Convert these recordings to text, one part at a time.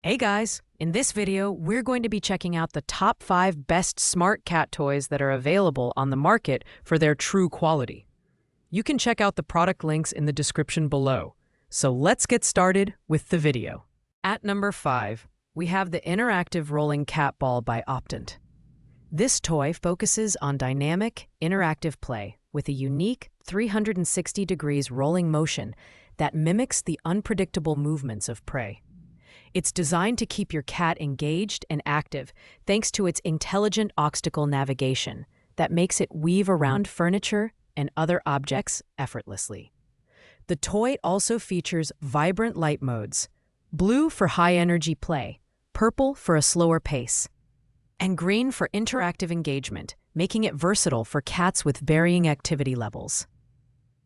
Hey guys, in this video, we're going to be checking out the top 5 best smart cat toys that are available on the market for their true quality. You can check out the product links in the description below. So let's get started with the video. At number 5, we have the interactive rolling cat ball by Optent. This toy focuses on dynamic, interactive play with a unique 360 degrees rolling motion that mimics the unpredictable movements of prey. It's designed to keep your cat engaged and active thanks to its intelligent obstacle navigation that makes it weave around furniture and other objects effortlessly. The toy also features vibrant light modes: blue for high-energy play, purple for a slower pace, and green for interactive engagement, making it versatile for cats with varying activity levels.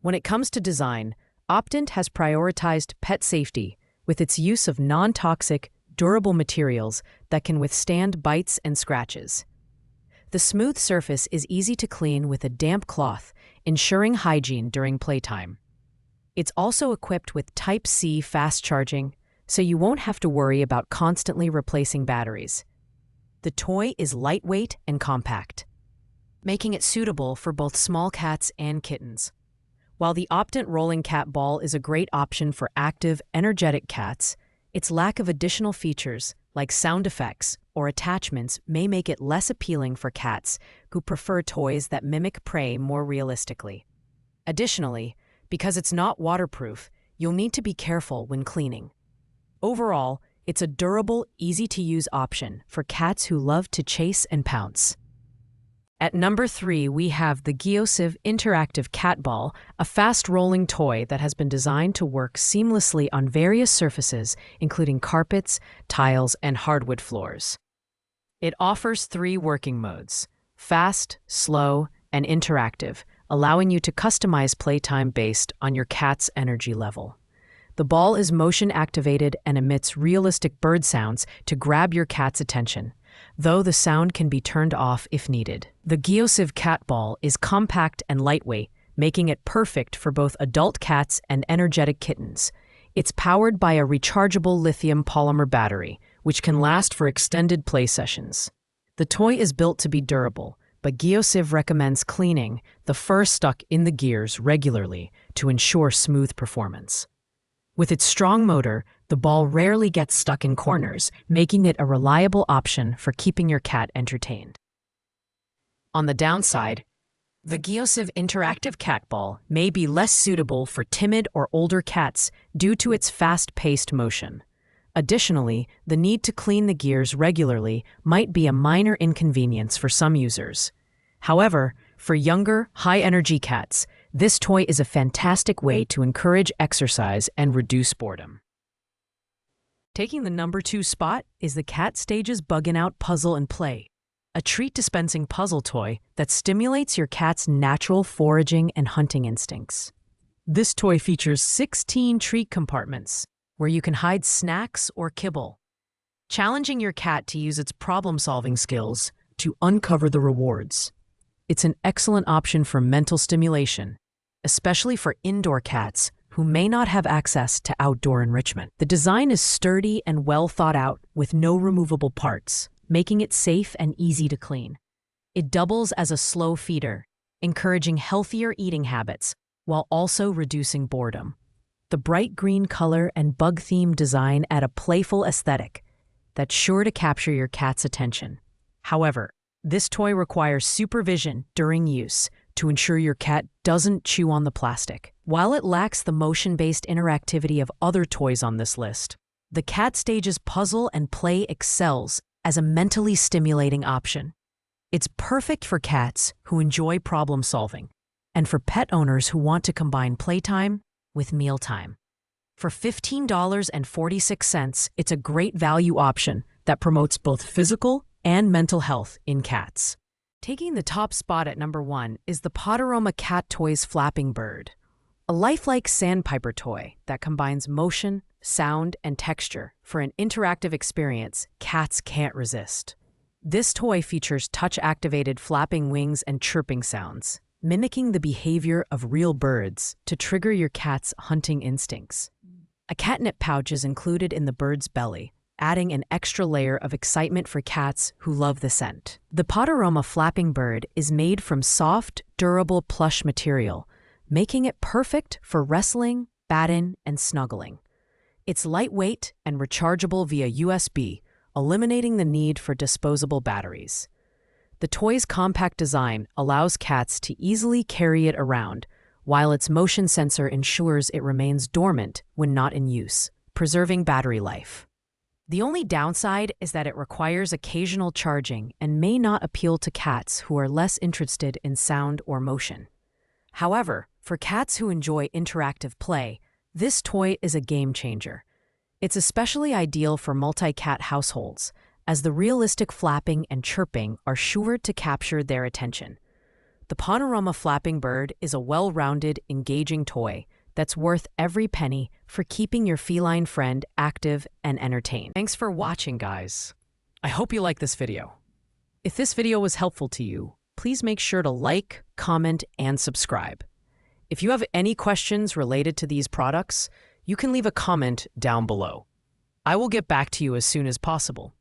When it comes to design, Optent has prioritized pet safety with its use of non-toxic, durable materials that can withstand bites and scratches. The smooth surface is easy to clean with a damp cloth, ensuring hygiene during playtime. It's also equipped with Type-C fast charging, so you won't have to worry about constantly replacing batteries. The toy is lightweight and compact, making it suitable for both small cats and kittens. While the Optent rolling cat ball is a great option for active, energetic cats, its lack of additional features like sound effects or attachments may make it less appealing for cats who prefer toys that mimic prey more realistically. Additionally, because it's not waterproof, you'll need to be careful when cleaning. Overall, it's a durable, easy-to-use option for cats who love to chase and pounce. At number 3, we have the Geosive Interactive Cat Ball, a fast-rolling toy that has been designed to work seamlessly on various surfaces, including carpets, tiles, and hardwood floors. It offers 3 working modes: fast, slow, and interactive, allowing you to customize playtime based on your cat's energy level. The ball is motion-activated and emits realistic bird sounds to grab your cat's attention, though the sound can be turned off if needed. The Geosive cat ball is compact and lightweight, making it perfect for both adult cats and energetic kittens. It's powered by a rechargeable lithium polymer battery, which can last for extended play sessions. The toy is built to be durable, but Geosive recommends cleaning the fur stuck in the gears regularly to ensure smooth performance. With its strong motor, the ball rarely gets stuck in corners, making it a reliable option for keeping your cat entertained. On the downside, the Geosive Interactive Cat Ball may be less suitable for timid or older cats due to its fast-paced motion. Additionally, the need to clean the gears regularly might be a minor inconvenience for some users. However, for younger, high-energy cats, this toy is a fantastic way to encourage exercise and reduce boredom. Taking the number 2 spot is the Cat Stages Buggin' Out Puzzle and Play, a treat-dispensing puzzle toy that stimulates your cat's natural foraging and hunting instincts. This toy features 16 treat compartments where you can hide snacks or kibble, challenging your cat to use its problem-solving skills to uncover the rewards. It's an excellent option for mental stimulation, especially for indoor cats who may not have access to outdoor enrichment. The design is sturdy and well thought out with no removable parts, making it safe and easy to clean. It doubles as a slow feeder, encouraging healthier eating habits while also reducing boredom. The bright green color and bug-themed design add a playful aesthetic that's sure to capture your cat's attention. However, this toy requires supervision during use to ensure your cat doesn't chew on the plastic. While it lacks the motion-based interactivity of other toys on this list, the Cat Stages Puzzle and Play excels as a mentally stimulating option. It's perfect for cats who enjoy problem-solving and for pet owners who want to combine playtime with mealtime. For $15.46, it's a great value option that promotes both physical and mental health in cats. Taking the top spot at number 1 is the Potteroma Cat Toys Flapping Bird, a lifelike sandpiper toy that combines motion, sound, and texture for an interactive experience cats can't resist. This toy features touch-activated flapping wings and chirping sounds, mimicking the behavior of real birds to trigger your cat's hunting instincts. A catnip pouch is included in the bird's belly, adding an extra layer of excitement for cats who love the scent. The Potteroma flapping bird is made from soft, durable plush material, making it perfect for wrestling, batting, and snuggling. It's lightweight and rechargeable via USB, eliminating the need for disposable batteries. The toy's compact design allows cats to easily carry it around, while its motion sensor ensures it remains dormant when not in use, preserving battery life. The only downside is that it requires occasional charging and may not appeal to cats who are less interested in sound or motion. However, for cats who enjoy interactive play, this toy is a game changer. It's especially ideal for multi-cat households, as the realistic flapping and chirping are sure to capture their attention. The Potteroma flapping bird is a well-rounded, engaging toy that's worth every penny for keeping your feline friend active and entertained. Thanks for watching, guys. I hope you like this video. If this video was helpful to you, please make sure to like, comment, and subscribe. If you have any questions related to these products, you can leave a comment down below. I will get back to you as soon as possible.